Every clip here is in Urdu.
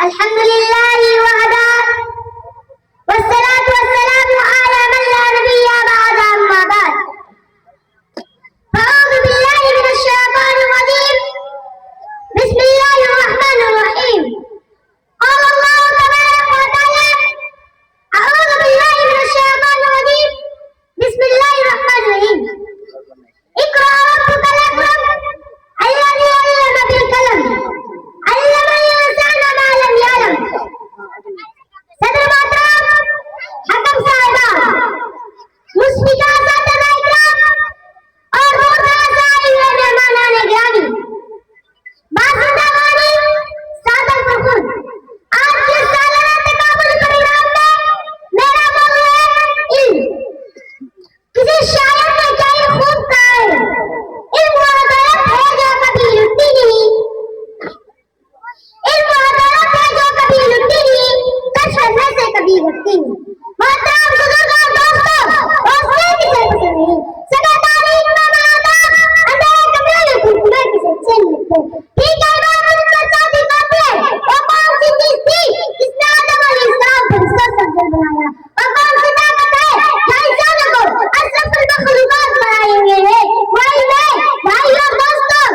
الحمد لله وحده والصلاة والسلام على من لا نبي بعد أما بعد أعوذ بالله من الشيطان الرجيم بسم الله الرحمن الرحيم قال الله تبارك وتعالى أعوذ بالله من الشيطان الرجيم بسم الله الرحمن الرحيم اقرأ ربك الأكرم الذي علم بالقلم علم الإنسان ما لم يعلم صدر محترم حکم صاحبان مشفقہ اساتذہ اکرام اور محترم سائل مہمانان گرامی بازندگانی سادہ الفخر آج کے سالانہ تقابل پروگرام میں میرا موضوع ہے علم. کسی شاعر نے کیا یہ خوب کہا ہے علم وہ دولت ہے جو کبھی لٹتی نہیں علم وہ دولت ہے جو کبھی لٹتی نہیں کش کرنے سے کبھی گھٹتی نہیں. محترم بزرگوں دوستوں حوصلے کسے پسند نہیں سدا تاریخ میں مناتا اندھیرے کمرے میں گھٹنے کسے چین لگتے ٹھیک ہے بات ان کا ساتھی بات ہے وہ کون سی چیز تھی جس نے آدم علیہ السلام کو مستقبل بنایا اور کون سی طاقت ہے جو انسانوں کو اشرف المخلوقات بنائے ہوئے ہے وہی میں بھائیوں دوستوں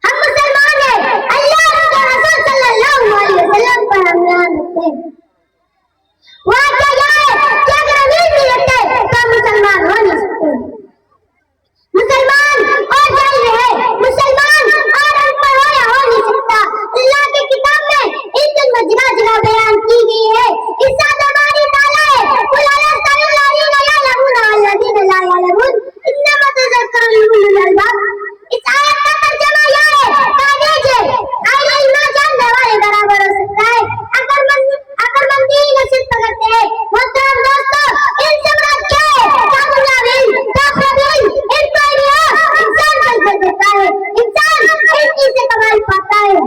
ہم مسلمان ہیں اللہ کے رسول صلی اللہ علیہ وسلم پر ہم یاد رکھتے ہیں. واقعہ یہ ہے کہ اگر امیر نہیں رکھتے تو ہم مسلمان ہو نہیں سکتے. مسلمان اور جاہل رہے مسلمان اور ان پر ہو یا ہو نہیں سکتا. اللہ کی کتاب میں ان دن میں جگہ جگہ بیان کی گئی ہے. ارشاد باری تعالیٰ ہے قل هل يستوي الذين يعلمون والذين لا يعلمون انما تذكر اولو الالباب. اس آیت کا ترجمہ یہ ہے کہہ دیجئے اہل علم جاننے والے برابر ہو سکتا ہے عقلمندی نصیب کرتے ہیں. محترم دوستوں علم سے مراد کیا ہے؟ کیا دنیاوی علم کیا خوبی علم علم کوئی بھی ہو انسان کو عزت دیتا ہے انسان علم سے کمال پاتا ہے.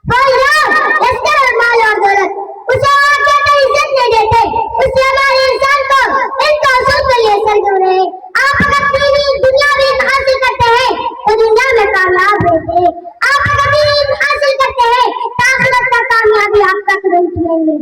کوئی ہو لشکر اور مال اور دولت اسے اور کیا کر عزت نہیں دیتے اس لیے ہمارے انسان کو ان کا اصول کے لیے سرگرم رہے. آپ اگر دنیاوی علم حاصل کرتے ہیں تو دنیا میں کامیاب رہتے ہیں. آپ اگر علم حاصل کرتے ہیں تو آخرت کا کامیابی آپ کا قدم چلیں گے.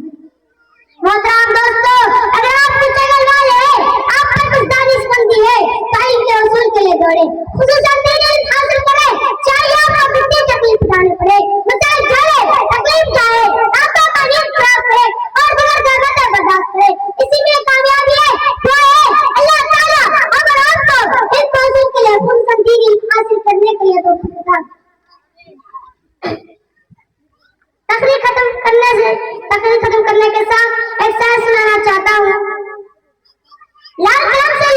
محترم دوستوں اگر آپ کی چگل والے ہیں آپ میں کچھ دانشمندی ہے تو علم کے اصول کے لیے دوڑے خصوصاً دین علم حاصل کرے چاہے آپ کو کتنی تکلیف اٹھانے پڑے مسائل جھیلے تکلیف جائے آپا کا نیت خراب کرے اور دیگر ضرورتیں برداشت کرے. اسی میں کامیابی ہے دعا ہے اللہ تعالیٰ ہمیں آپ کو ان اصول کے لیے خصوصاً دین علم حاصل کرنے کے لیے توفیق عطا. تقریر ختم کرنے کے ساتھ ایک شعر سنانا چاہتا ہوں. لال قلم سے